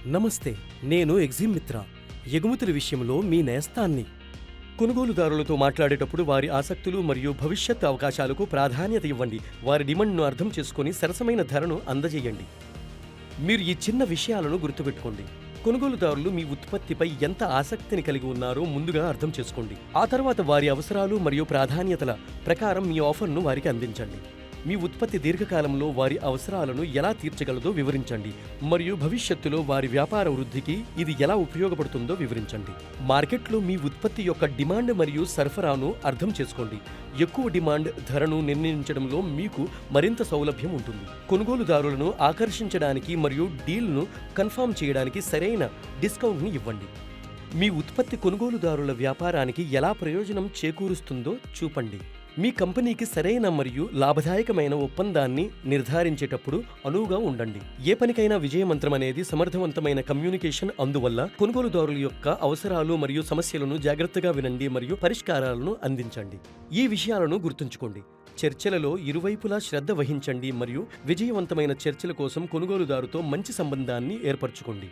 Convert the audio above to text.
నమస్తే, నేను ఎగ్జిమ్ మిత్ర. ఎగుమతుల విషయంలో మీ నేస్తాన్ని. కొనుగోలుదారులతో మాట్లాడేటప్పుడు వారి ఆసక్తులు మరియు భవిష్యత్ అవకాశాలకు ప్రాధాన్యత ఇవ్వండి. వారి డిమాండ్ను అర్థం చేసుకుని సరసమైన ధరను అందజేయండి. మీరు ఈ చిన్న విషయాలను గుర్తుపెట్టుకోండి. కొనుగోలుదారులు మీ ఉత్పత్తిపై ఎంత ఆసక్తిని కలిగి ఉన్నారో ముందుగా అర్థం చేసుకోండి. ఆ తర్వాత వారి అవసరాలు మరియు ప్రాధాన్యతల ప్రకారం మీ ఆఫర్ను వారికి అందించండి. మీ ఉత్పత్తి దీర్ఘకాలంలో వారి అవసరాలను ఎలా తీర్చగలదో వివరించండి మరియు భవిష్యత్తులో వారి వ్యాపార వృద్ధికి ఇది ఎలా ఉపయోగపడుతుందో వివరించండి. మార్కెట్లో మీ ఉత్పత్తి యొక్క డిమాండ్ మరియు సరఫరాను అర్థం చేసుకోండి. ఎక్కువ డిమాండ్ ధరను నిర్ణయించడంలో మీకు మరింత సౌలభ్యం ఉంటుంది. కొనుగోలుదారులను ఆకర్షించడానికి మరియు డీల్ను కన్ఫర్మ్ చేయడానికి సరైన డిస్కౌంట్ని ఇవ్వండి. మీ ఉత్పత్తి కొనుగోలుదారుల వ్యాపారానికి ఎలా ప్రయోజనం చేకూరుస్తుందో చూపండి. మీ కంపెనీకి సరైన మరియు లాభదాయకమైన ఒప్పందాన్ని నిర్ధారించేటప్పుడు అనువుగా ఉండండి. ఏ పనికైనా విజయమంత్రం అనేది సమర్థవంతమైన కమ్యూనికేషన్. అందువల్ల కొనుగోలుదారుల యొక్క అవసరాలు మరియు సమస్యలను జాగ్రత్తగా వినండి మరియు పరిష్కారాలను అందించండి. ఈ విషయాలను గుర్తుంచుకోండి. చర్చలలో ఇరువైపులా శ్రద్ధ వహించండి మరియు విజయవంతమైన చర్చల కోసం కొనుగోలుదారుతో మంచి సంబంధాన్ని ఏర్పరచుకోండి.